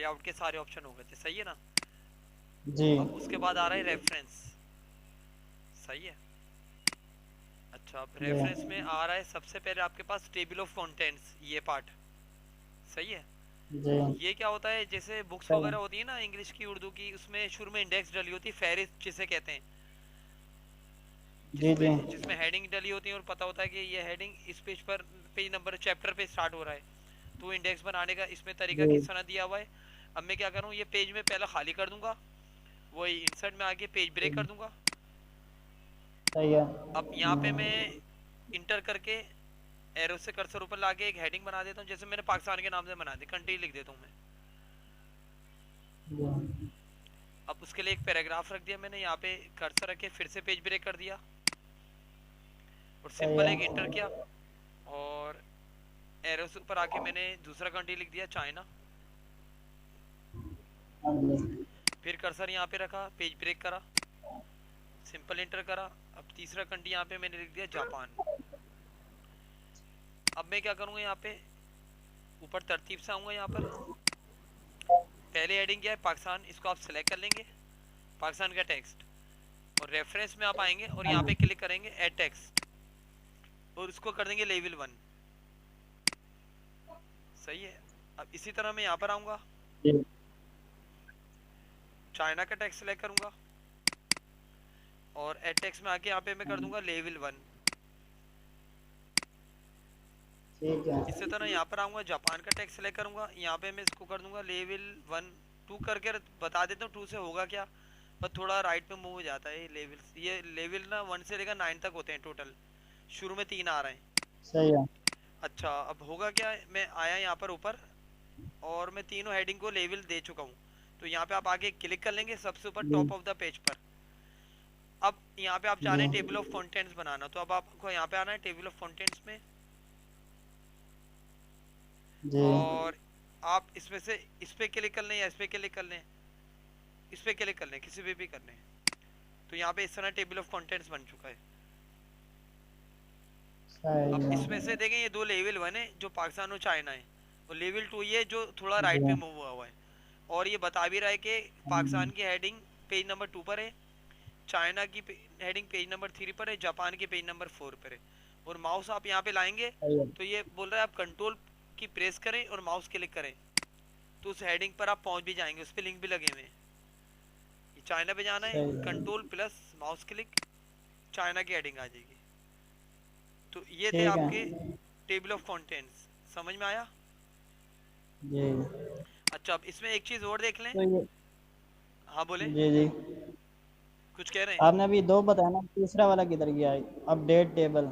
Layout के सारे option हो गए थे, सही है ना। जी। अब उसके बाद आ रहा है रेफरेंस, सही है। अच्छा, अब जी। रेफरेंस में आ रहा है सबसे पहले आपके पास टेबल ऑफ कंटेंट्स, ये पार्ट, सही है। जी। ये क्या होता है, जैसे बुक्स सही है। वगैरह होती है ना इंग्लिश की उर्दू की, उसमें शुरू में इंडेक्स डली होती है, फहरिस्त जिसे कहते हैं, जी। जी। जिसमें जिसमें हेडिंग डली होती है और पता होता है कि ये हेडिंग इस पेज पर, पेज नंबर चैप्टर पे स्टार्ट हो रहा है। तो इंडेक्स बनाने का इसमें तरीका जी। किस तरह दिया हुआ है। अब मैं क्या करूँ, ये पेज में पहले खाली कर दूंगा, वही इंसर्ट में आके पेज ब्रेक कर जी। दूंगा। सही है। अब यहाँ पे मैं इंटर करके एरो से कर्सर ऊपर लाके एक हेडिंग बना देता हूँ, जैसे मैंने पाकिस्तान के नाम से बना दी, कंट्री लिख देता हूँ मैं। जी। अब उसके लिए एक पैराग्राफ रख दिया मैंने, यहाँ पे कर्सर रख के फिर से पेज ब्रेक कर दिया और सही सिंपल है। एक इंटर किया, और एरो से ऊपर आके मैंने दूसरा कंट्री लिख दिया, चाइना। हाँ जी। फिर कर्सर यहाँ पे रखा, पेज ब्रेक करा, सिंपल इंटर करा। अब तीसरा कंट्री यहाँ पे मैंने लिख दिया, जापान। अब मैं क्या करूँगा, यहाँ पे ऊपर तरतीब से आऊँगा, यहाँ पर पहले हेडिंग क्या है, पाकिस्तान, इसको आप सेलेक्ट कर लेंगे, पाकिस्तान का टेक्स्ट, और रेफरेंस में आप आएंगे और हाँ यहाँ पे जी। क्लिक करेंगे ऐड टेक्स्ट, और इसको कर देंगे लेवल 1, सही है। अब इसी तरह मैं यहाँ पर आऊँगा, जी। चाइना का टेक्स्ट सेलेक्ट करूँगा, और ऐड टेक्स्ट में आके यहाँ पे मैं कर दूंगा लेवल 1। ठीक है। इसी तरह यहाँ पर आऊँगा, जापान का टेक्स्ट सेलेक्ट करूँगा, यहाँ पे मैं इसको कर दूंगा लेवल 1। 2 करके बता देता हूँ 2 से होगा क्या, पर थोड़ा राइट पे मूव हो जाता है ये लेवल। ये लेवल ना 1 से लेकर 9 तक होते हैं टोटल, शुरू में 3 आ रहे हैं। सही है। अच्छा, अब होगा क्या, मैं आया यहाँ पर ऊपर और मैं तीनों हेडिंग को लेवल दे चुका हूँ। तो यहाँ पे आप आगे क्लिक कर लेंगे सबसे ऊपर जी। टॉप ऑफ द पेज पर। अब यहाँ पे आप चाह जी। रहे हैं टेबल ऑफ कंटेंट्स बनाना, तो अब आपको यहाँ पे आना है टेबल ऑफ कंटेंट्स में, जी। और आप इसमें से इस पे क्लिक कर लें या इस पे क्लिक कर लें, इस पे क्लिक कर लें, किसी पे भी कर लें। तो यहाँ पे इस तरह टेबल ऑफ कंटेंट्स बन चुका है। अब सही इसमें है। से देखें, ये 2 लेवल 1 है जो पाकिस्तान और चाइना है, और लेवल 2 ये जो थोड़ा जी। राइट पे मूव हुआ है। और ये बता भी रहा है कि पाकिस्तान हाँ, की हेडिंग पेज नंबर 2 पर है, चाइना की हेडिंग पेज नंबर 3 पर है, जापान की पेज नंबर 4 पर है। और माउस आप यहाँ पे लाएंगे सही है। तो ये बोल रहा है आप कंट्रोल की प्रेस करें और माउस क्लिक करें, तो उस हेडिंग पर आप पहुंच भी जाएंगे, उस पर लिंक भी लगे हुए हैं। ये चाइना पे जाना है, सही है। Control plus mouse click, China की हेडिंग आ जाएगी। तो ये थे ठीक है। आपके टेबल ऑफ कंटेंट्स, समझ में आया। जी। अच्छा, अब इसमें एक चीज और देख लें। तो ये हाँ बोले, जी। जी। कुछ कह रहे हैं। आपने अभी दो बताया ना, तीसरा वाला किधर गया है? Update table.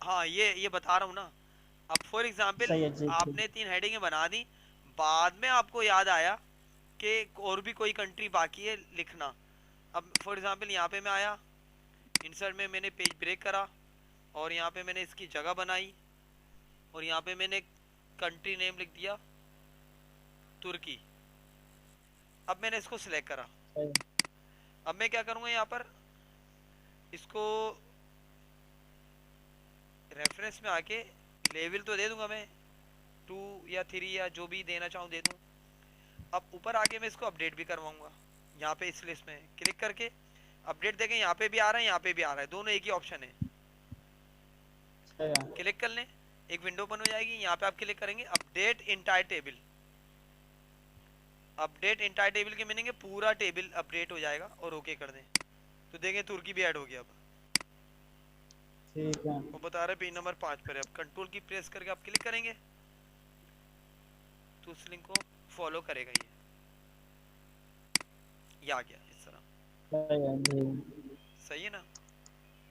हाँ, ये बता रहा हूँ ना। अब फॉर एग्जाम्पल सही है जी। ठीक। आपने 3 हेडिंगें बना दी, बाद में आपको याद आया कि और भी कोई कंट्री बाकी है लिखना। अब फॉर एग्जाम्पल यहाँ पे मैं आया, इंसर्ट में मैंने पेज ब्रेक करा, और यहाँ पे मैंने इसकी जगह बनाई, और यहाँ पे मैंने कंट्री नेम लिख दिया तुर्की। अब मैंने इसको सिलेक्ट करा। सही। अब मैं क्या करूँगा, यहाँ पर इसको रेफरेंस में आके लेवल तो दे दूंगा मैं, 2 या 3 या जो भी देना चाहूँ दे दूँ। अब ऊपर आके मैं इसको अपडेट भी करवाऊंगा, यहाँ पे इस लिस्ट में क्लिक करके अपडेट देखें, यहाँ पे भी आ रहा है, यहाँ पे भी आ रहा है, दोनों एक ही ऑप्शन है। सही है। क्लिक कर लें, एक विंडो ओपन हो जाएगी, यहाँ पे आप क्लिक करेंगे update entire table. Update entire table की मीनिंग है पूरा टेबल अपडेट हो जाएगा, और ओके कर दें तो देखें तुर्की भी ऐड हो गया। अब ठीक है। वो बता रहे पेज नंबर 5 पर है। अब कंट्रोल की प्रेस करके आप क्लिक करेंगे तो उस लिंक को फॉलो करेगा, ये आ गया इस तरह, सही है जी। सही है ना।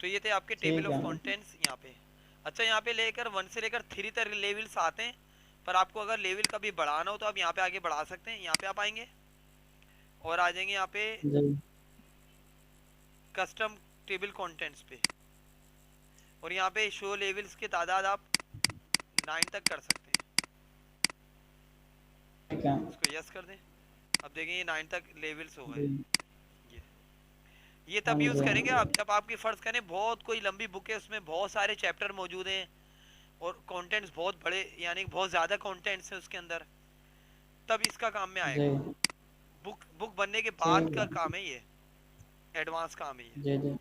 तो ये थे आपके टेबल ठीक ऑफ है। कंटेंट्स यहाँ पे। अच्छा, यहाँ पे लेकर 1 से लेकर 3 तक लेवल्स आते हैं, पर आपको अगर लेवल कभी बढ़ाना हो तो आप यहाँ पे आगे बढ़ा सकते हैं। यहाँ पे आप आएंगे और आ जाएंगे यहाँ पे जी। कस्टम टेबल कंटेंट्स पे, और यहाँ पे शो लेवल्स की तादाद आप 9 तक कर सकते हैं। ठीक है। इसको यस कर दें। अब देखें ये 9 तक लेवल्स हो गए। जी। ये ये हाँ तब यूज जी। करेंगे आप जब आपकी फर्ज करें बहुत कोई लंबी बुक है, उसमें बहुत सारे चैप्टर मौजूद हैं और कंटेंट्स बहुत बड़े, यानी बहुत ज़्यादा कंटेंट्स हैं उसके अंदर, तब इसका काम में जी। आएगा। बुक बुक बनने के बाद ठीक का है। काम है ये, एडवांस काम है ये। जी जी।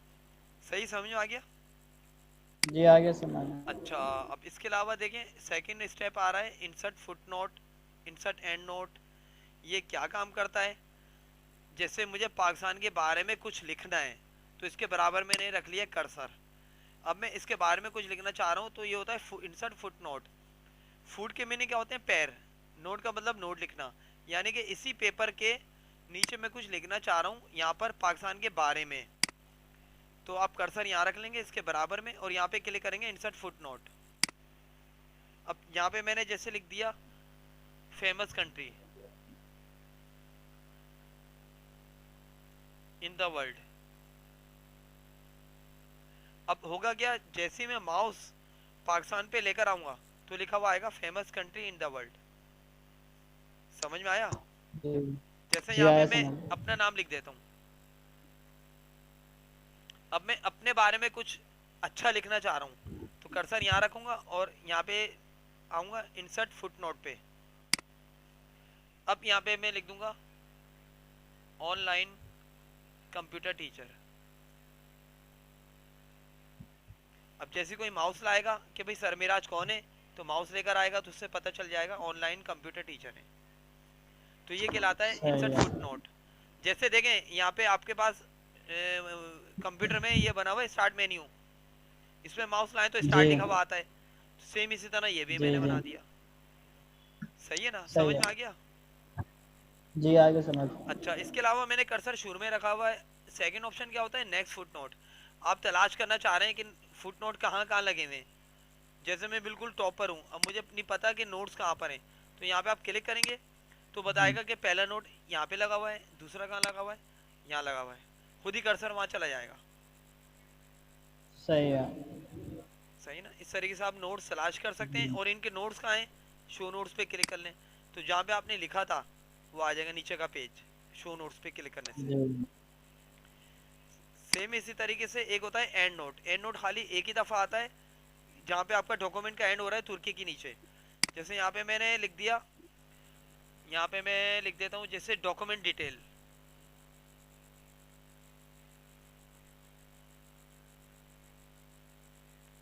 सही समझ में आ गया? जी आगे सुनाना। अच्छा, अब इसके अलावा देखें, सेकंड स्टेप आ रहा है insert foot note, insert and note. ये क्या काम करता है? जैसे मुझे पाकिस्तान के बारे में कुछ लिखना है, तो इसके बराबर मैंने रख लिया कर्सर। अब मैं इसके बारे में कुछ लिखना चाह रहा हूँ, तो ये होता है इंसर्ट फुट नोट। फुट के मीनिंग क्या होते हैं? पैर। नोट का मतलब नोट लिखना, यानी कि इसी पेपर के नीचे मैं कुछ लिखना चाह रहा हूँ यहाँ पर पाकिस्तान के बारे में, तो आप कर्सर यहाँ रख लेंगे इसके बराबर में और यहाँ पे क्लिक करेंगे इंसर्ट फुट नोट। अब यहाँ पे मैंने जैसे लिख दिया famous country in the world. अब होगा क्या, जैसे ही मैं माउस पाकिस्तान पे लेकर आऊंगा तो लिखा हुआ आएगा famous country in the world. समझ में आया? जी। जैसे जी यहाँ पे आया मैं समझ। अपना नाम लिख देता हूँ। अब मैं अपने बारे में कुछ अच्छा लिखना चाह रहा हूँ, तो कर्सर यहाँ रखूंगा और यहाँ पे आऊंगा इंसर्ट फुट नोट पे। अब यहाँ पे मैं लिख दूंगा ऑनलाइन कंप्यूटर टीचर। अब जैसे कोई माउस लाएगा कि भाई सरमिराज कौन है, तो माउस लेकर आएगा तो उससे पता चल जाएगा ऑनलाइन कंप्यूटर टीचर है। तो ये कहलाता है सही इंसर्ट है। Foot note. जैसे देखें यहाँ पे आपके पास कंप्यूटर में ये बना हुआ है स्टार्ट मेन्यू, इसमें माउस लाएं तो जी स्टार्ट लिखा हुआ आता है। सेम इसी तरह ये भी जी। मैंने जी बना दिया। सही है ना? सही समझ है। में आ गया? जी आगे समझ। अच्छा, इसके अलावा मैंने कर्सर शुरू में रखा हुआ है। सेकंड ऑप्शन क्या होता है? Next foot note. आप तलाश करना चाह रहे हैं कि फुट नोट कहाँ कहाँ लगे हुए हैं। जैसे मैं बिल्कुल टॉप पर हूँ, अब मुझे नहीं पता कि नोट्स कहाँ पर हैं, तो यहाँ पे आप क्लिक करेंगे तो बताएगा कि पहला नोट यहाँ पे लगा हुआ है, दूसरा कहाँ लगा हुआ है, यहाँ लगा हुआ है। खुद ही कर्सर वहाँ चला जाएगा। सही है। सही ना? इस तरीके से आप नोट्स तलाश कर सकते हैं। और इनके नोट्स कहाँ हैं? शो नोट्स पे क्लिक कर लें तो जहाँ पे आपने लिखा था वो आ जाएगा नीचे का पेज, शो नोट्स पे क्लिक करने से। जी सेम इसी तरीके से एक होता है एंड नोट। एंड नोट खाली एक ही दफ़ा आता है जहाँ पे आपका डॉक्यूमेंट का एंड हो रहा है तुर्की के नीचे। जैसे यहाँ पे मैंने लिख दिया, यहाँ पे मैं लिख देता हूँ जैसे डॉक्यूमेंट डिटेल।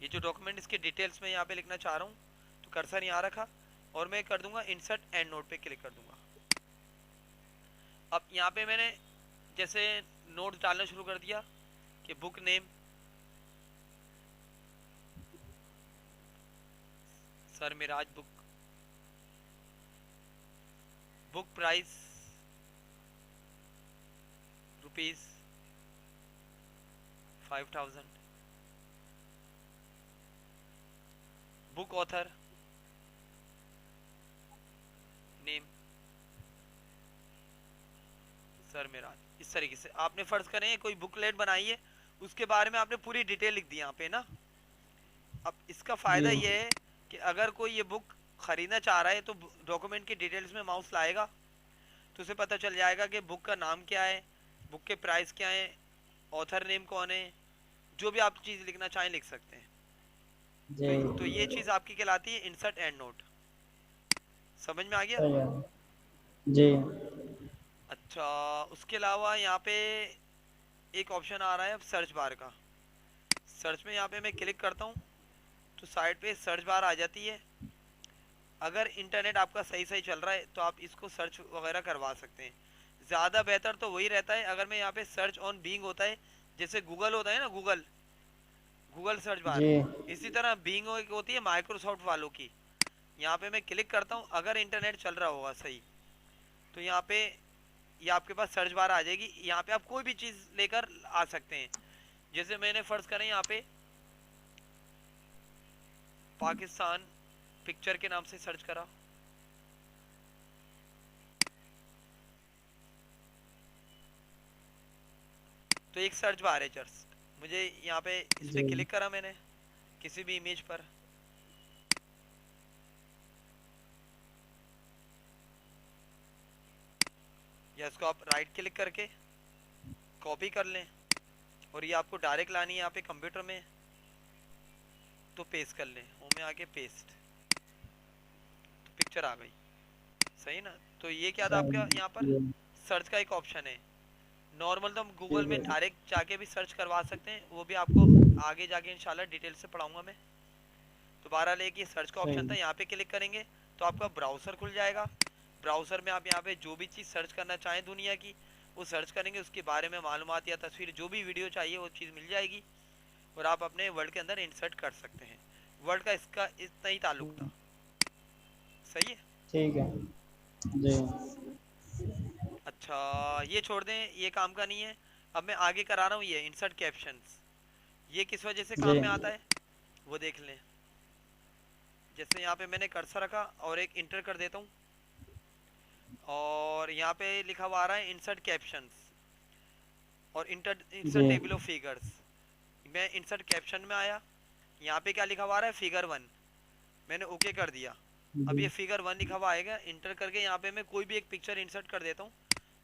ये जो डॉक्यूमेंट इसके डिटेल्स में यहाँ पे लिखना चाह रहा हूँ, तो कर्सर यहाँ रखा और मैं कर दूंगा इंसर्ट एंड नोट पे क्लिक कर दूंगा। अब यहाँ पे मैंने जैसे नोट डालना शुरू कर दिया कि book name sir Miraj book, book price ₹5000, book author name sir Miraj. इस तरीके से आपने फर्ज करें कोई बुकलेट बनाई है, उसके बारे में आपने पूरी डिटेल लिख दी यहाँ पे ना। अब इसका जी। फ़ायदा ये है कि अगर कोई ये बुक ख़रीदना चाह रहा है तो डॉक्यूमेंट की डिटेल्स में माउस लाएगा तो उसे पता चल जाएगा कि बुक का नाम क्या है, बुक के प्राइस क्या है, ऑथर नेम कौन है। जो भी आप चीज़ लिखना चाहें लिख सकते हैं। जी तो ये चीज़ आपकी कहलाती है इंसर्ट एंड नोट। समझ में आ गया? सही है। जी अच्छा, उसके अलावा यहाँ पे एक ऑप्शन आ रहा है अब सर्च बार का। सर्च में यहाँ पे मैं क्लिक करता हूँ तो साइड पे सर्च बार आ जाती है। अगर इंटरनेट आपका सही सही चल रहा है तो आप इसको सर्च वगैरह करवा सकते हैं। ज़्यादा बेहतर तो वही रहता है अगर मैं यहाँ पे सर्च ऑन बीइंग होता है, जैसे गूगल होता है ना, गूगल गूगल सर्च बार, जी। इसी तरह बीइंग होती है माइक्रोसॉफ्ट वालों की। यहाँ पे मैं क्लिक करता हूँ, अगर इंटरनेट चल रहा होगा सही तो यहाँ पे ये आपके पास सर्च बार आ जाएगी। यहाँ पे आप कोई भी चीज़ लेकर आ सकते हैं। जैसे मैंने फ़र्ज़ करें यहाँ पे पाकिस्तान पिक्चर के नाम से सर्च करा, तो एक सर्च बार है जस्ट। मुझे यहाँ पे इस पे जी क्लिक करा मैंने किसी भी इमेज पर, या इसको आप राइट क्लिक करके कॉपी कर लें और ये आपको डायरेक्ट लानी है यहाँ पे कंप्यूटर में, तो पेस्ट कर लें। होम में आके पेस्ट, तो पिक्चर आ गई। सही ना? तो ये क्या था आपका यहाँ पर सही। सर्च का एक ऑप्शन है। नॉर्मल तो हम गूगल ठीक में है। डायरेक्ट जाके भी सर्च करवा सकते हैं, वो भी आपको आगे जाके इंशाल्लाह डिटेल से पढ़ाऊंगा मैं। दोबारा लेके सर्च का ऑप्शन था, सही। यहाँ पे क्लिक करेंगे तो आपका ब्राउज़र खुल जाएगा। ब्राउज़र में आप यहाँ पे जो भी चीज़ सर्च करना चाहें दुनिया की, वो सर्च करेंगे, उसके बारे में मालूमात या तस्वीर जो भी वीडियो चाहिए वो चीज़ मिल जाएगी, और आप अपने वर्ड के अंदर इंसर्ट कर सकते हैं। वर्ड का इसका इतना ही ताल्लुक था। सही है। ठीक है जी। अच्छा, ये छोड़ दें, ये काम का नहीं है। अब मैं आगे करा रहा हूँ ये इंसर्ट कैप्शंस। ये किस वजह से जी काम में आता है वो देख लें। जैसे यहाँ पे मैंने कर्सर रखा और एक इंटर कर देता हूँ, और यहाँ पे लिखा हुआ आ रहा है इंसर्ट कैप्शंस और इंसर्ट जी टेबल ऑफ फिगर्स। मैं इंसर्ट कैप्शन में आया, यहाँ पे क्या लिखा हुआ आ रहा है, फिगर 1। मैंने ओके कर दिया। अब जी ये फिगर 1 लिखा हुआ आएगा, इंटर करके यहाँ पे मैं कोई भी एक पिक्चर इंसर्ट कर देता हूँ।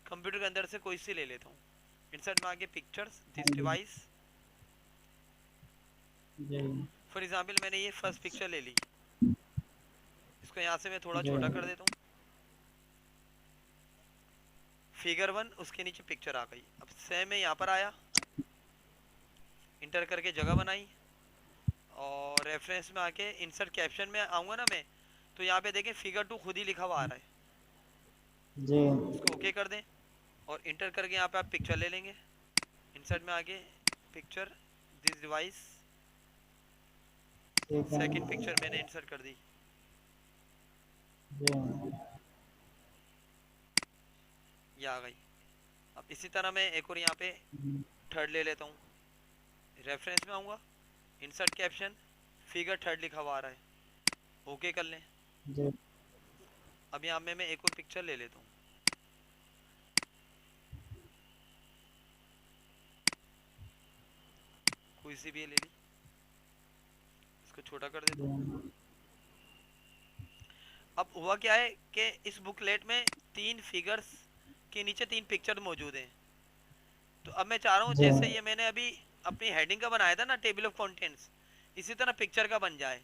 कंप्यूटर के अंदर से कोई सी ले लेता हूँ। इंसर्ट में आके पिक्चर्स, दिस डिवाइस। जी फॉर एग्जाम्पल मैंने ये फर्स्ट पिक्चर ले ली, इसको यहाँ से मैं थोड़ा जी छोटा कर देता हूँ। फिगर 1, उसके नीचे पिक्चर आ गई। अब सेम मैं यहाँ पर आया, इंटर करके जगह बनाई, और रेफरेंस में आके इंसर्ट कैप्शन में आऊँगा ना मैं, तो यहाँ पे देखें फिगर 2 खुद ही लिखा हुआ आ रहा है। जी। इसको ओके कर दें और इंटर करके यहाँ पे आप पिक्चर ले लेंगे। इंसर्ट में आके पिक्चर, दिस डिवाइस, ठीक है सेकंड पिक्चर मैंने इंसर्ट कर दी। जी। ये आ गई। अब इसी तरह मैं एक और यहाँ पे थर्ड ले लेता हूँ। रेफरेंस में आऊँगा, इंसर्ट कैप्शन, फिगर थर्ड लिखा हुआ आ रहा है, ओके कर लें। जी अब यहाँ में मैं एक और पिक्चर ले लेता हूँ। कोई सी भी ले ली, इसको छोटा कर देता हूँ। जी अब हुआ क्या है कि इस बुकलेट में 3 फिगर्स के नीचे 3 पिक्चर मौजूद हैं। तो अब मैं चाह रहा हूँ जी जैसे ये मैंने अभी अपनी हेडिंग का बनाया था ना टेबल ऑफ कंटेंट्स, इसी तरह पिक्चर का बन जाए।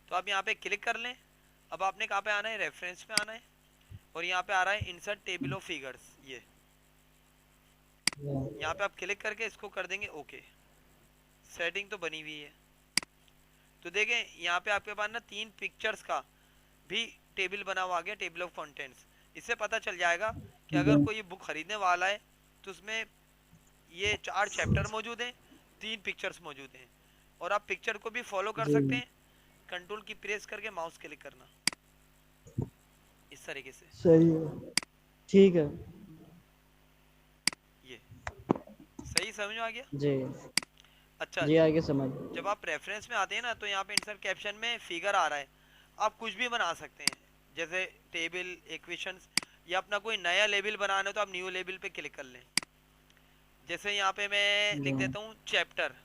तो आप यहाँ पे क्लिक कर लें। अब आपने कहाँ पे आना है, रेफरेंस पे आना है, और यहाँ पे आ रहा है इंसर्ट टेबल ऑफ फिगर्स। ये यहाँ पे आप क्लिक करके इसको कर देंगे ओके। सेटिंग तो बनी हुई है। तो देखें यहाँ पे आपके पास ना 3 पिक्चर्स का भी टेबल बना हुआ आ गया, टेबल ऑफ कंटेंट्स। इससे पता चल जाएगा कि अगर जी कोई बुक खरीदने वाला है तो उसमें ये 4 चैप्टर मौजूद हैं, 3 पिक्चर्स मौजूद हैं, और आप पिक्चर को भी फॉलो कर सकते जी। हैं। कंट्रोल की प्रेस करके माउस क्लिक करना, इस तरीके से। सही है। ठीक है ये सही समझ में आ गया। जी। अच्छा, जी आगे समझ। जब आप रेफरेंस में आते हैं ना, तो यहाँ पे इंसर्ट कैप्शन में फिगर आ रहा है, आप कुछ भी बना सकते हैं, जैसे टेबल, इक्वेशंस, या अपना कोई नया लेबल बनाना है तो आप न्यू लेबल पे क्लिक कर लें। जैसे यहाँ पे मैं जी लिख देता हूँ चैप्टर,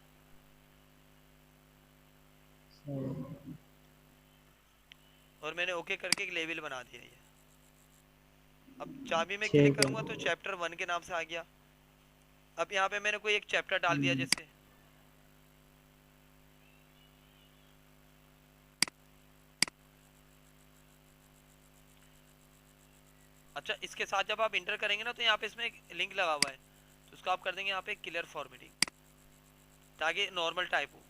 सही। और मैंने ओके करके एक लेबल बना दिया ये। अब जहाँ भी मैं क्लिक ठीक है। करूँगा तो चैप्टर 1 के नाम से आ गया। अब यहाँ पे मैंने कोई एक चैप्टर डाल दिया जैसे, अच्छा, इसके साथ जब आप इंटर करेंगे ना तो यहाँ पे इसमें एक लिंक लगा हुआ है, तो उसको आप कर देंगे यहाँ पे क्लियर फॉर्मेटिंग, ताकि नॉर्मल टाइप हो।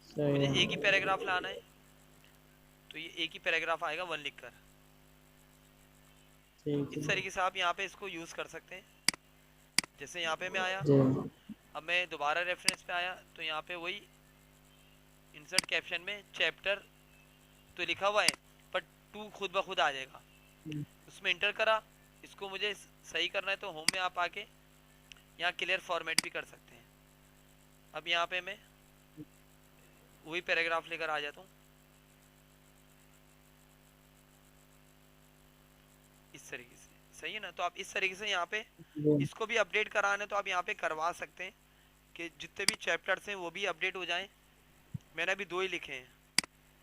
सही मुझे एक ही है। पैराग्राफ लाना है, तो ये एक ही पैराग्राफ आएगा 1 लिख कर। ठीक इस है तरीके से आप यहाँ पे इसको यूज़ कर सकते हैं। जैसे यहाँ पे मैं आया, जी। अब मैं दोबारा रेफरेंस पे आया, तो यहाँ पे वही इंसर्ट कैप्शन में चैप्टर तो लिखा हुआ है, पर 2 खुद ब खुद आ जाएगा। उसमें इंटर करा, इसको मुझे सही करना है तो होम में आप आके यहाँ क्लियर फॉर्मेट भी कर सकते हैं। अब यहाँ पे मैं वही पैराग्राफ लेकर आ जाता हूँ, इस तरीके से। सही है ना। तो आप इस तरीके से यहाँ पे जी इसको भी अपडेट कराना है तो आप यहाँ पे करवा सकते हैं कि जितने भी चैप्टर्स हैं वो भी अपडेट हो जाएं। मैंने अभी 2 ही लिखे हैं,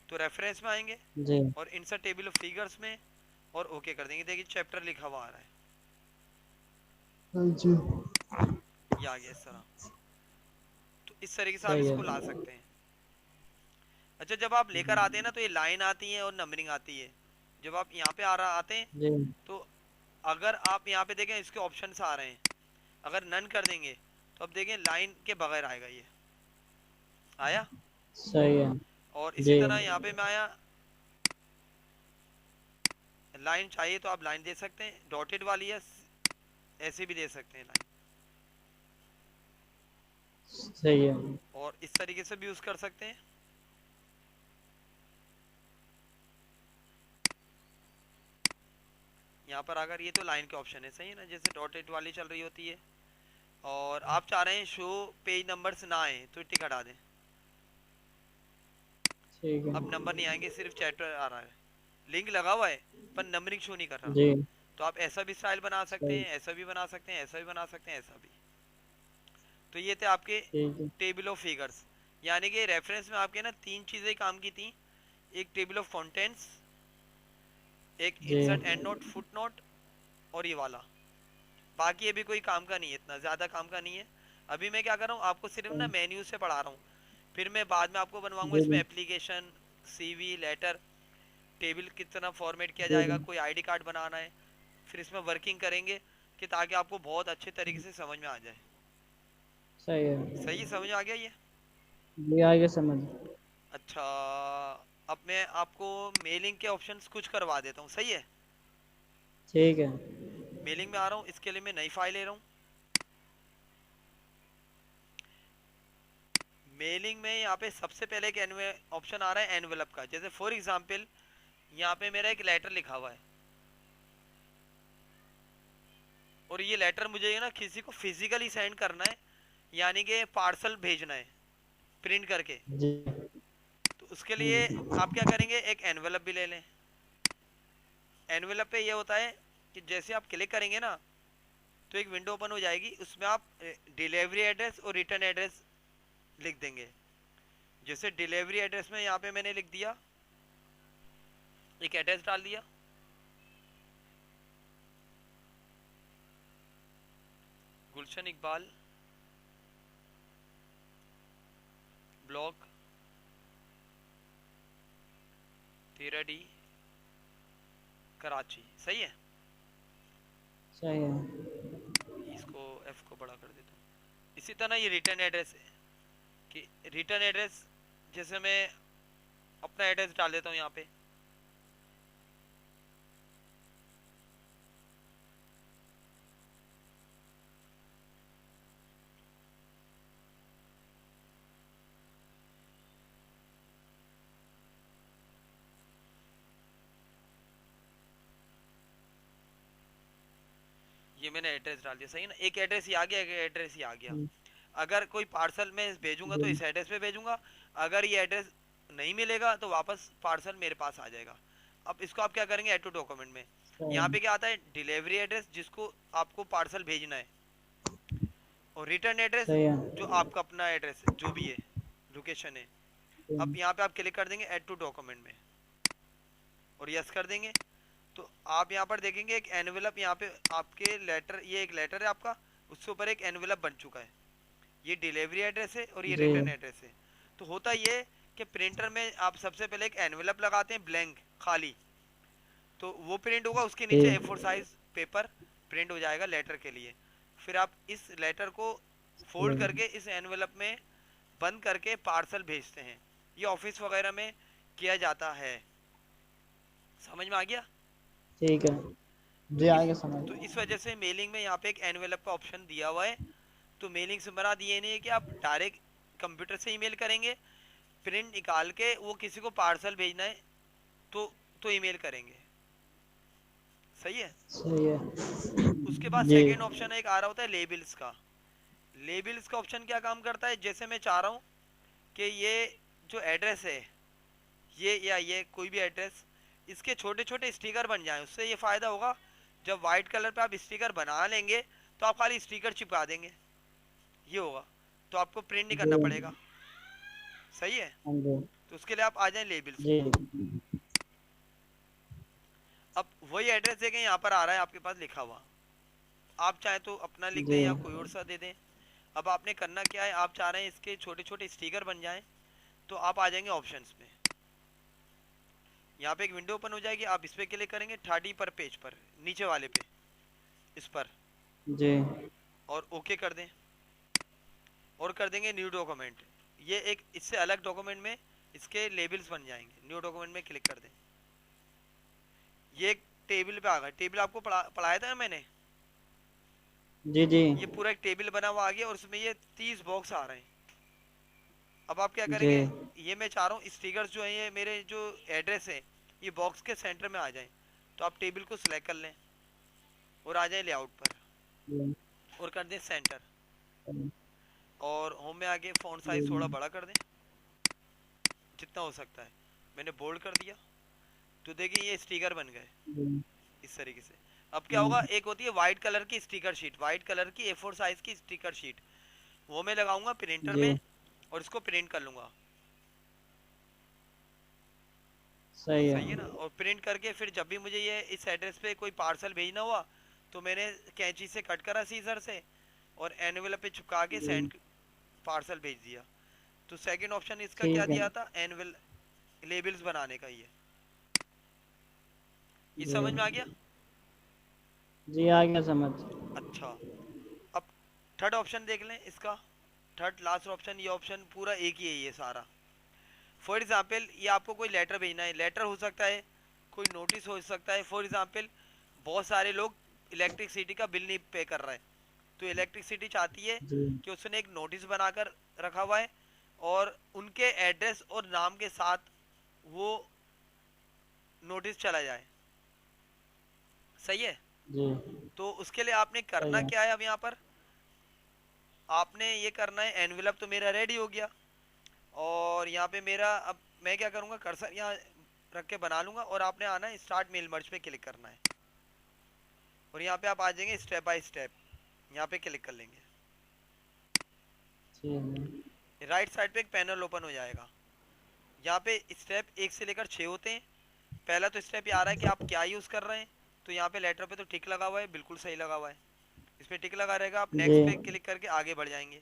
तो रेफरेंस में आएंगे जी। और इंसर्ट टेबल ऑफ फिगर्स में, और ओके कर देंगे। देखिए चैप्टर लिखा हुआ आ रहा है, हाँ जी। ये आ गया इस तरह। तो इस तरीके से आप सही इसको ला है। सकते हैं। अच्छा, जब आप लेकर आते हैं ना तो ये लाइन आती है और नंबरिंग आती है। जब आप यहाँ पे आते हैं जी तो अगर आप यहाँ पे देखें इसके ऑप्शंस आ रहे हैं, अगर नन कर देंगे तो अब देखें लाइन के बगैर आएगा ये, आया। सही है। और इसी जी तरह यहाँ पे मैं आया, लाइन चाहिए तो आप लाइन दे सकते हैं, डॉटेड वाली है, ऐसे भी दे सकते हैं लाइन, सही है। और इस तरीके से भी यूज कर सकते हैं। यहाँ पर अगर ये तो लाइन के ऑप्शन है, सही है ना, जैसे डॉटेड वाली चल रही होती है, और आप चाह रहे हैं शो पेज नंबर्स ना आए तो टिक हटा दें, ठीक है। अब नंबर नहीं आएंगे, सिर्फ चैप्टर आ रहा है, लिंक लगा हुआ है पर नंबरिंग शो नहीं कर रहा। जी तो आप ऐसा भी स्टाइल बना सकते सही। हैं, ऐसा भी बना सकते हैं, ऐसा भी बना सकते हैं, ऐसा भी। तो ये थे आपके ठीक है। टेबल ऑफ फिगर्स, यानी कि रेफरेंस में आपके ना तीन चीज़ें काम की थी, एक टेबल ऑफ कंटेंट्स, एक जी insert endnote footnote, और ये वाला। बाकी ये भी कोई काम का नहीं है, इतना ज़्यादा काम का नहीं है। अभी मैं क्या कर रहा हूँ, आपको सिर्फ ना सही। मेन्यू से पढ़ा रहा हूँ, फिर मैं बाद में आपको बनवाऊंगा जी इसमें जी एप्लीकेशन, सीवी, लेटर, टेबल कितना फॉर्मेट किया जी जाएगा, जी कोई आईडी कार्ड बनाना है, फिर इसमें वर्किंग करेंगे कि ताकि आपको बहुत अच्छे तरीके से समझ में आ जाए। सही है। सही समझ आ गया ये? जी आगे समझ। अच्छा, अब मैं आपको मेलिंग के ऑप्शंस कुछ करवा देता हूँ, सही है। ठीक है। मेलिंग में आ रहा हूँ, इसके लिए मैं नई फाइल ले रहा हूँ। मेलिंग में यहाँ पे सबसे पहले एक ऑप्शन आ रहा है एनवेलप का, जैसे फॉर एग्जांपल यहाँ पे मेरा एक लेटर लिखा हुआ है, और ये लेटर मुझे ना किसी को फिजिकली सेंड करना है, यानी कि पार्सल भेजना है प्रिंट करके। जी तो उसके लिए आप क्या करेंगे, एक एनवेलप भी ले लें। एनवेलप पे ये होता है कि जैसे आप क्लिक करेंगे ना तो एक विंडो ओपन हो जाएगी, उसमें आप डिलीवरी एड्रेस और रिटर्न एड्रेस लिख देंगे। जैसे डिलीवरी एड्रेस में यहाँ पे मैंने लिख दिया, एक एड्रेस डाल दिया, गुलशन इकबाल ब्लॉक 13D कराची, सही है। सही है। इसको एफ को बड़ा कर देता हूँ। इसी तरह ये रिटर्न एड्रेस है, कि रिटर्न एड्रेस जैसे मैं अपना एड्रेस डाल देता हूँ यहाँ पे, ये मैंने एड्रेस डाल दिया, सही है ना, एक एड्रेस ही आ गया, एक एड्रेस ही आ गया। अगर कोई पार्सल मैं भेजूंगा तो जी इस एड्रेस पे भेजूंगा, अगर ये एड्रेस नहीं मिलेगा तो वापस पार्सल मेरे पास आ जाएगा। अब इसको आप क्या करेंगे, ऐड टू डॉक्यूमेंट में, सही यहाँ पे क्या आता है, डिलीवरी एड्रेस जिसको आपको पार्सल भेजना है, और रिटर्न एड्रेस सही है। जो आपका अपना एड्रेस है, जो भी है लोकेशन है। अब यहाँ पे आप क्लिक कर देंगे ऐड टू डॉक्यूमेंट में, और यस कर देंगे, तो आप यहाँ पर देखेंगे एक एनवेलप, यहाँ पे आपके लेटर, ये एक लेटर है आपका, उसके ऊपर एक एनवेलप बन चुका है। ये डिलीवरी एड्रेस है और ये जी रिटर्न एड्रेस है। तो होता ये कि प्रिंटर में आप सबसे पहले एक एनवेलप लगाते हैं ब्लैंक, खाली, तो वो प्रिंट होगा, उसके जी नीचे A4 साइज पेपर प्रिंट हो जाएगा लेटर के लिए। फिर आप इस लेटर को फोल्ड करके इस एनवेलप में बंद करके पार्सल भेजते हैं। ये ऑफिस वगैरह में किया जाता है। समझ में आ गया? ठीक है। तो जी इस आगे समझ। तो इस वजह से मेलिंग में यहाँ पे एक एनवेलप का ऑप्शन दिया हुआ है। तो मेलिंग से मरा दिए नहीं है कि आप डायरेक्ट कंप्यूटर से ईमेल करेंगे, प्रिंट निकाल के वो किसी को पार्सल भेजना है तो ईमेल करेंगे, सही है। सही है। उसके बाद जी सेकंड ऑप्शन एक आ रहा होता है लेबल्स का। लेबल्स का ऑप्शन क्या काम करता है, जैसे मैं चाह रहा हूँ कि ये जो एड्रेस है, ये या ये कोई भी एड्रेस, इसके छोटे छोटे स्टिकर बन जाएं। उससे ये फ़ायदा होगा, जब वाइट कलर पे आप स्टिकर बना लेंगे तो आप खाली स्टिकर चिपका देंगे, ये होगा, तो आपको प्रिंट नहीं जी करना पड़ेगा, सही है। हाँ जी तो उसके लिए आप आ जाएं लेबल्स जी में। अब वही एड्रेस देखें यहाँ पर आ रहा है आपके पास लिखा हुआ, आप चाहे तो अपना लिख दें जी या कोई और सा दे दें। अब आपने करना क्या है, आप चाह रहे हैं इसके छोटे छोटे स्टिकर बन जाएं, तो आप आ जाएंगे ऑप्शंस में। यहाँ पे एक विंडो ओपन हो जाएगी, आप इस पे क्लिक करेंगे 30 पर पेज पर, नीचे वाले पे, इस पर, जी और ओके कर दें, और कर देंगे न्यू डॉक्यूमेंट। ये एक इससे अलग डॉक्यूमेंट में इसके लेबल्स बन जाएंगे। न्यू डॉक्यूमेंट में क्लिक कर दें, ये एक टेबल पे आ गया। टेबल आपको पढ़ाया था ना मैंने, जी जी ये पूरा एक टेबल बना हुआ आ गया, और उसमें ये 30 बॉक्स आ रहे हैं। अब आप क्या जी करेंगे, ये मैं चाह रहा हूँ स्टिकर्स जो है ये मेरे जो एड्रेस है ये बॉक्स के सेंटर में आ जाए। तो आप टेबल को सिलेक्ट कर लें और आ जाए लेआउट पर, जी और कर दें सेंटर, और होम में आके फ़ॉन्ट साइज थोड़ा जी बड़ा कर दें जितना हो सकता है। मैंने बोल्ड कर दिया, तो देखिए ये स्टिकर बन गए जी इस तरीके से। अब क्या होगा, एक होती है वाइट कलर की स्टिकर शीट, वाइट कलर की A4 साइज की स्टिकर शीट, वो मैं लगाऊंगा प्रिंटर जी में और इसको प्रिंट कर लूंगा। सही है। सही है ना। और प्रिंट करके फिर जब भी मुझे ये इस एड्रेस पे कोई पार्सल भेजना हुआ, तो मैंने कैंची से कट करा सीजर से, और एनवेलप पे चिपका के जी सेंड पार्सल भेज दिया। तो सेकंड ऑप्शन इसका क्या ठीक है। दिया था, एनवेल लेबल्स बनाने का। ये जी समझ में आ गया। जी आ गया समझ। अच्छा, अब थर्ड ऑप्शन देख लें इसका। थर्ड लास्ट ऑप्शन, ये ऑप्शन पूरा एक ही है ये सारा। फॉर एग्जाम्पल ये आपको कोई लेटर भेजना है, लेटर हो सकता है, कोई नोटिस हो सकता है। फॉर एग्जाम्पल बहुत सारे लोग इलेक्ट्रिसिटी का बिल नहीं पे कर रहे हैं, तो इलेक्ट्रिसिटी चाहती है जी कि उसने एक नोटिस बनाकर रखा हुआ है, और उनके एड्रेस और नाम के साथ वो नोटिस चला जाए। सही है। जी तो उसके लिए आपने सही करना है। क्या है, अब यहाँ पर आपने ये करना है, एनवेलप तो मेरा रेडी हो गया, और यहाँ पे मेरा, अब मैं क्या करूँगा, कर्सर यहाँ रख के बना लूँगा, और आपने आना है स्टार्ट मेल मर्ज पे क्लिक करना है, और यहाँ पे आप आ जाएंगे स्टेप बाय स्टेप, यहाँ पे क्लिक कर लेंगे। ठीक राइट साइड पे एक पैनल ओपन हो जाएगा, यहाँ पे स्टेप 1 से लेकर 6 होते हैं। पहला तो स्टेप ये आ रहा है कि आप क्या यूज़ कर रहे हैं, तो यहाँ पे लेटर पे तो टिक लगा हुआ है, बिल्कुल सही लगा हुआ है, इस पर टिक लगा रहेगा। आप है। जी नेक्स्ट पे क्लिक करके आगे बढ़ जाएंगे।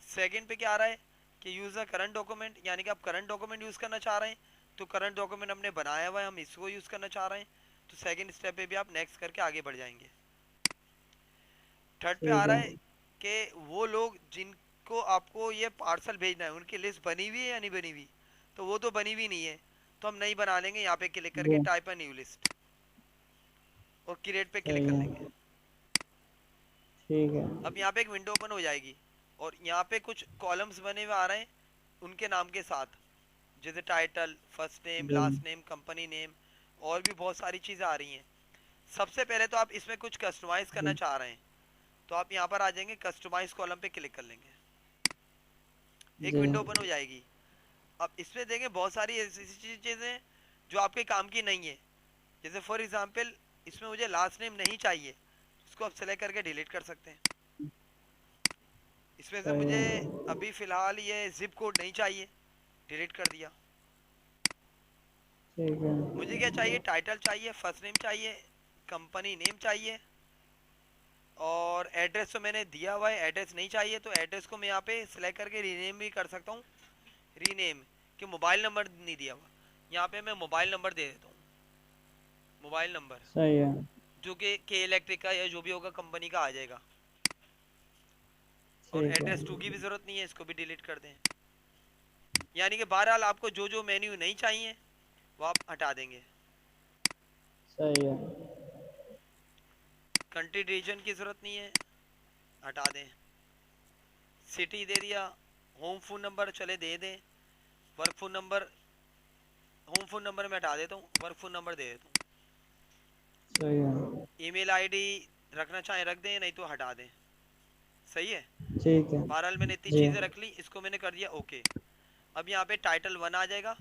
सेकंड पे क्या आ रहा है कि यूज़ अ करंट डॉक्यूमेंट, यानी कि आप करंट डॉक्यूमेंट यूज़ करना चाह रहे हैं, तो करंट डॉक्यूमेंट हमने बनाया हुआ है, हम इसको यूज़ करना चाह रहे हैं, तो सेकंड स्टेप पे भी आप नेक्स्ट करके आगे बढ़ जाएंगे। थर्ड पे आ ठीक रहा है। है कि वो लोग जिनको आपको ये पार्सल भेजना है उनकी लिस्ट बनी हुई है या नहीं बनी हुई, तो वो तो बनी हुई नहीं है, तो हम नहीं बना लेंगे। यहाँ पे क्लिक करके जी टाइप अ न्यू लिस्ट, और क्रिएट पे क्लिक सही कर है। लेंगे। ठीक है। अब यहाँ पे एक विंडो ओपन हो जाएगी, और यहाँ पे कुछ कॉलम्स बने हुए आ रहे हैं उनके नाम के साथ, जैसे टाइटल, फर्स्ट नेम, जी लास्ट नेम, कंपनी नेम, और भी बहुत सारी चीज़ें आ रही हैं। सबसे पहले तो आप इसमें कुछ कस्टमाइज़ करना जी चाह रहे हैं, तो आप यहाँ पर आ जाएंगे, कस्टमाइज कॉलम पे क्लिक कर लेंगे, एक जी विंडो ओपन हो जाएगी। अब इसमें देंगे बहुत सारी ऐसी चीज़ें जो आपके काम की नहीं है। जैसे फॉर एग्जांपल इसमें मुझे लास्ट नेम नहीं चाहिए, इसको आप सेलेक्ट करके डिलीट कर सकते हैं। इसमें से सही मुझे है। अभी फ़िलहाल ये जिप कोड नहीं चाहिए, डिलीट कर दिया। ठीक है। मुझे क्या चाहिए, टाइटल चाहिए, फर्स्ट नेम चाहिए, कंपनी नेम चाहिए, और एड्रेस तो मैंने दिया हुआ है, एड्रेस नहीं चाहिए, तो एड्रेस को मैं यहाँ पे सिलेक्ट करके रीनेम भी कर सकता हूँ। रीनेम कि मोबाइल नंबर नहीं दिया हुआ, यहाँ पे मैं मोबाइल नंबर दे देता हूँ, मोबाइल नंबर, सही है। जो कि के इलेक्ट्रिक का या जो भी होगा कंपनी का आ जाएगा। और ठीक है। एड्रेस टू की भी ज़रूरत नहीं है, इसको भी डिलीट कर दें। यानी कि बहरहाल आपको जो जो मेन्यू नहीं चाहिए वो आप हटा देंगे। सही है। कंट्री रीजन की ज़रूरत नहीं है, हटा दें। सिटी दे दिया, होम फ़ोन नंबर चले दे दें, work phone number, home phone number में हटा देता हूँ, वर्क फ़ोन नंबर दे देता सही है। हूँ। ईमेल आईडी रखना चाहें रख दें, नहीं तो हटा दें। सही है। ठीक है। बहरहाल मैंने इतनी जी चीज़ें रख ली, इसको मैंने कर दिया ओके। अब यहाँ पे टाइटल 1 आ जाएगा,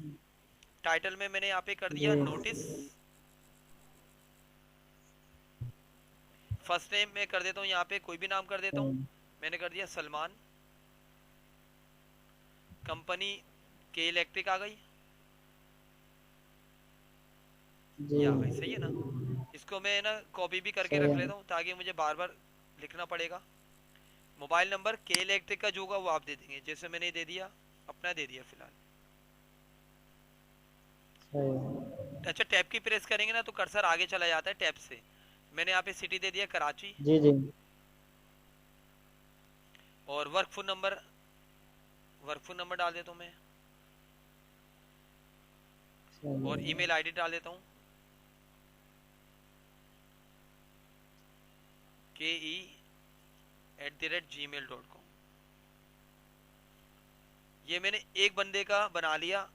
टाइटल में मैंने यहाँ पे कर जी दिया नोटिस। फर्स्ट नेम में कर देता हूँ, यहाँ पे कोई भी नाम कर देता हूँ, मैंने कर दिया सलमान। कंपनी के इलेक्ट्रिक आ गई, जी ये आ गई, सही है ना। इसको मैं ना कॉपी भी करके सही रख है। लेता हूँ ताकि मुझे बार बार लिखना पड़ेगा। मोबाइल नंबर के इलेक्ट्रिक का जो होगा वो आप दे देंगे, जैसे मैंने दे दिया, अपना दे दिया फिलहाल। सही है। अच्छा, टैब की प्रेस करेंगे ना तो कर्सर आगे चला जाता है टैब से। मैंने यहाँ पे सिटी दे दिया कराची, जी जी। और वर्क फोन नंबर डाल देता हूँ मैं, सही और है। ईमेल आईडी डाल देता हूँ, ke@gmail.com। ये मैंने एक बंदे का बना लिया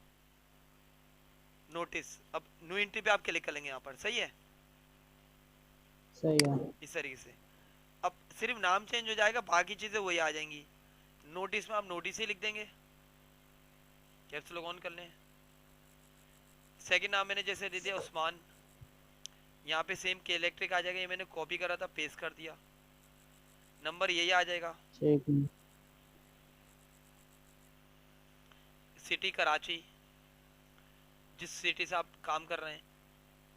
नोटिस। अब न्यू एंट्री पे आप क्लिक करेंगे यहाँ पर, सही है, सही है। इस तरीके से। अब सिर्फ नाम चेंज हो जाएगा, बाकी चीजें वही आ जाएंगी। नोटिस में आप नोटिस ही लिख देंगे, कैप्स लॉग ऑन कर लें। सेकंड नाम मैंने जैसे दे दिया उस्मान, यहाँ पे सेम के इलेक्ट्रिक आ जाएगा, ये मैंने कॉपी करा था पेस्ट कर दिया, नंबर यही आ जाएगा। ठीक है। सिटी कराची, जिस सिटी से आप काम कर रहे हैं,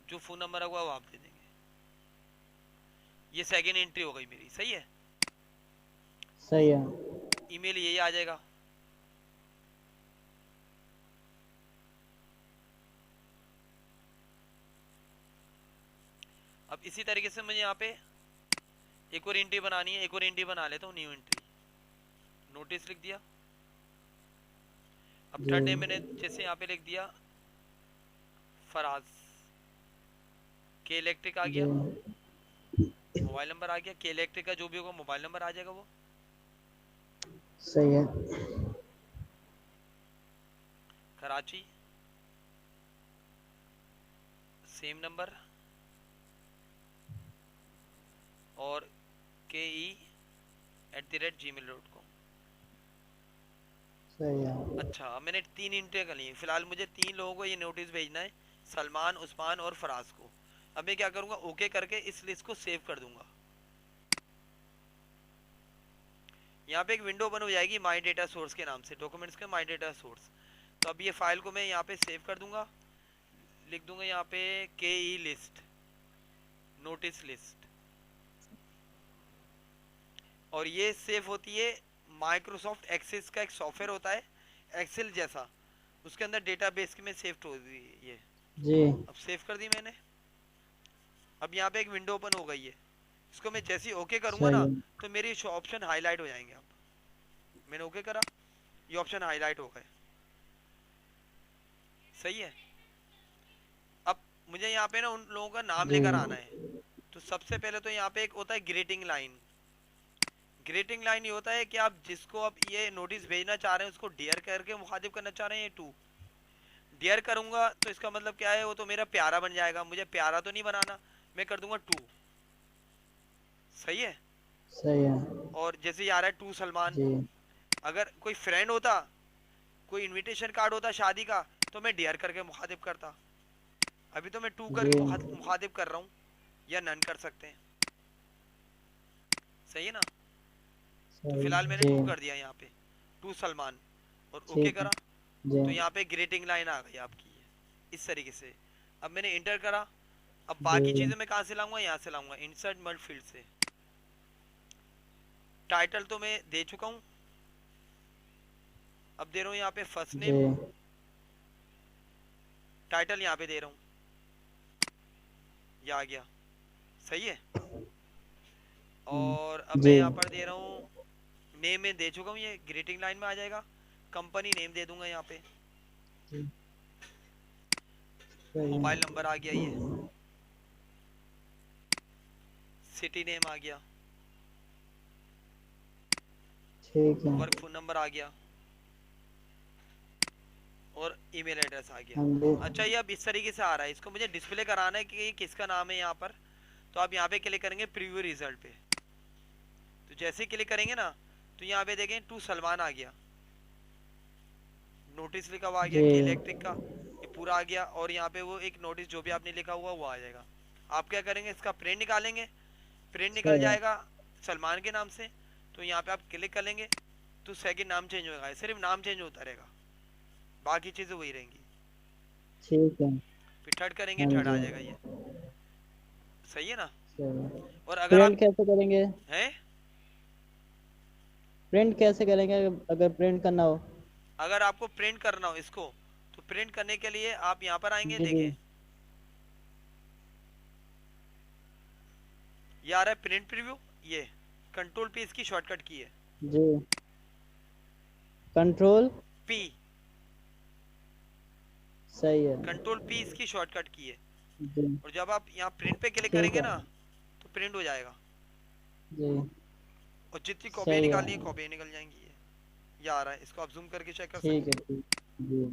जो फोन नंबर होगा वो आप दे देंगे। ये सेकंड एंट्री हो गई मेरी, सही है। सही है। ईमेल यही आ जाएगा। अब इसी तरीके से मुझे यहाँ पे एक और एंट्री बनानी है, एक और एंट्री बना लेता हूँ, न्यू एंट्री, नोटिस लिख दिया। अब जी थर्ड नेम मैंने जैसे यहाँ पे लिख दिया फराज, के इलेक्ट्रिक आ जी। गया, मोबाइल नंबर आ गया, के इलेक्ट्रिक का जो भी होगा मोबाइल नंबर आ जाएगा वो। सही है। कराची सेम नंबर, और ke@gmail.com। सही है। अच्छा, मैंने 3 एंट्री कर ली। फिलहाल मुझे 3 लोगों को ये नोटिस भेजना है, सलमान, उस्मान और फराज को। अब मैं क्या करूँगा, ओके करके इस लिस्ट को सेव कर दूंगा। यहाँ पे एक विंडो ओपन हो जाएगी माई डेटा सोर्स के नाम से, डॉक्यूमेंट्स के माई डेटा सोर्स। तो अब ये फाइल को मैं यहाँ पे सेव कर दूंगा, लिख दूंगा यहाँ पे के ई लिस्ट, नोटिस लिस्ट। और ये सेव होती है माइक्रोसॉफ्ट एक्सेस का एक सॉफ्टवेयर होता है एक्सेल जैसा, उसके अंदर डेटाबेस में सेव होती है ये। जी। अब सेव कर दी मैंने। अब यहाँ पे एक विंडो ओपन हो गई है, इसको मैं जैसे ही ओके करूंगा सही ना है। तो मेरी ऑप्शन हाईलाइट हो जाएंगे। अब मैंने ओके करा, ये ऑप्शन हाईलाइट हो गए, सही है। अब मुझे यहाँ पे ना उन लोगों का नाम जी लेकर आना है। तो सबसे पहले तो यहाँ पे एक होता है ग्रीटिंग लाइन। ग्रीटिंग लाइन ये होता है कि आप जिसको अब ये नोटिस भेजना चाह रहे हैं उसको डियर करके मुखातिब करना चाह रहे हैं, टू डियर करूंगा तो इसका मतलब क्या है, वो तो मेरा प्यारा बन जाएगा, मुझे प्यारा तो नहीं बनाना, मैं कर दूंगा टू, सही है। सही है। और जैसे ये आ रहा है टू सलमान, जी अगर कोई फ्रेंड होता, कोई इनविटेशन कार्ड होता शादी का, तो मैं डियर करके मुखातिब करता। अभी तो मैं टू जी। करके मुखातिब कर रहा हूँ, या नन कर सकते हैं, सही है ना। तो सही। फिलहाल मैंने जी टू कर दिया यहाँ पे, टू सलमान, और ओके ठीक है। करा। जी तो यहाँ पे ग्रीटिंग लाइन आ गई आपकी ये, इस तरीके से। अब मैंने इंटर करा। अब जी। बाकी चीजें मैं कहाँ से लाऊंगा, यहाँ से लाऊंगा, इंसर्ट मल्ट फील्ड से। टाइटल तो मैं दे चुका हूँ, अब दे रहा हूँ यहाँ पे फर्स्ट जी नेम, टाइटल यहाँ पे दे रहा हूँ, ये आ गया, सही है। और अब मैं जी। यहाँ पर दे रहा हूँ नेम, में दे चुका हूँ, ये ग्रीटिंग लाइन में आ जाएगा। कंपनी नेम दे दूंगा यहाँ पे, जी, सही मोबाइल है। नंबर आ गया, ये सिटी नेम आ गया, ठीक है। वर्क फोन नंबर आ गया, और ईमेल एड्रेस आ गया। हाँ जी। अच्छा, ये अब इस तरीके से आ रहा है, इसको मुझे डिस्प्ले कराना है कि ये किसका नाम है यहाँ पर। तो आप यहाँ पे क्लिक करेंगे प्रीव्यू रिजल्ट पे। तो जैसे ही क्लिक करेंगे ना तो यहाँ पे देखें टू सलमान आ गया, नोटिस लिखा हुआ आ गया जी कि इलेक्ट्रिक का, ये पूरा आ गया। और यहाँ पे वो एक नोटिस जो भी आपने लिखा हुआ वो आ जाएगा। आप क्या करेंगे, इसका प्रिंट निकालेंगे, प्रिंट निकल सही है। जाएगा सलमान के नाम से। तो यहाँ पे आप क्लिक कर लेंगे तो सेकंड नाम चेंज होगा, सिर्फ नाम चेंज होता रहेगा, बाकी चीजें वही रहेंगी। ठीक है। फिर थर्ड करेंगे, हाँ थर्ड आ जी। जाएगा ये, सही है ना। सही है। और अगर आप प्रिंट कैसे करेंगे? हैं, प्रिंट कैसे करेंगे अगर प्रिंट करना हो? अगर आपको प्रिंट करना हो इसको, तो प्रिंट करने के लिए आप यहाँ पर आएंगे, जी जी देखें ये आ रहा है प्रिंट प्रीव्यू, ये कंट्रोल पी इसकी शॉर्टकट की है, जी। कंट्रोल पी, सही है। कंट्रोल पी इसकी शॉर्टकट की है। जी और जब आप यहाँ प्रिंट पे क्लिक ठीक करेंगे है। ना तो प्रिंट हो जाएगा, जी और जितनी कॉपियाँ सही है। निकालनी है कॉपियाँ निकल जाएंगी। ये आ रहा है, इसको आप जूम करके चेक कर ठीक सकते है हैं। ठीक। जी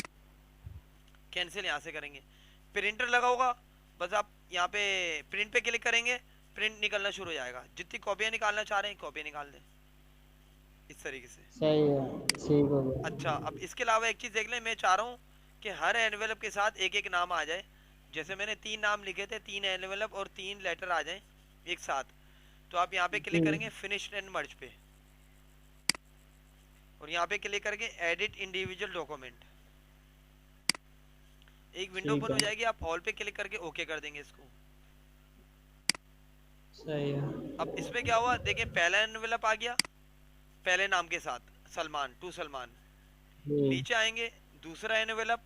कैंसिल यहाँ से करेंगे, प्रिंटर लगा होगा, बस आप यहाँ पे प्रिंट पे क्लिक करेंगे, प्रिंट निकलना शुरू हो जाएगा। जितनी कॉपियाँ निकालना चाह रहे हैं कॉपियाँ निकाल दें इस तरीके से। सही है। ठीक हो गया। अच्छा, अब इसके अलावा एक चीज़ देख लें, मैं चाह रहा हूँ कि हर एनवेलप के साथ एक एक नाम आ जाए। जैसे मैंने 3 नाम लिखे थे, 3 एनवेलप और 3 लेटर आ जाएं एक साथ। तो आप यहाँ पे क्लिक जी करेंगे फिनिश एंड मर्ज पे, और यहाँ पे क्लिक करके एडिट इंडिविजुअल डॉक्यूमेंट, एक विंडो ठीक ओपन हो है। जाएगी। आप ऑल पे क्लिक करके ओके कर देंगे इसको। सही है। अब इसमें क्या हुआ देखें, पहला एनवेलप आ गया पहले नाम के साथ, सलमान, टू सलमान। जी नीचे आएंगे दूसरा एनवेलप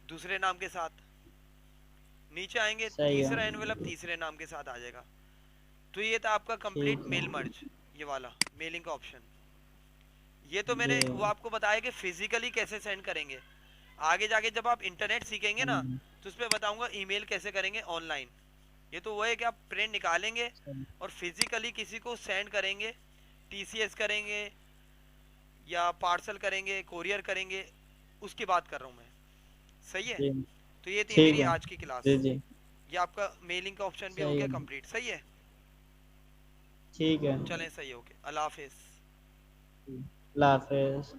दूसरे नाम के साथ, नीचे आएंगे सही है। तीसरा एनवेलप तीसरे नाम के साथ आ जाएगा। तो ये था आपका ठीक कंप्लीट मेल है। मर्ज, ये वाला मेलिंग का ऑप्शन। ये तो जी मैंने वो आपको बताया कि फिजिकली कैसे सेंड करेंगे। आगे जाके जब आप इंटरनेट सीखेंगे ना हम्म, तो उस पर बताऊंगा ईमेल कैसे करेंगे ऑनलाइन। ये तो वो है कि आप प्रिंट निकालेंगे सही। और फिजिकली किसी को सेंड करेंगे, टीसीएस करेंगे या पार्सल करेंगे, कोरियर करेंगे, उसकी बात कर रहा हूँ मैं। सही है। जी तो ये थी ठीक मेरी है। आज की क्लास। जी जी ये आपका मेलिंग का ऑप्शन भी हो सही गया है। कंप्लीट। सही है, ठीक है। चलें, सही है, ओके, अल्लाह हाफिज़। अल्लाह हाफिज।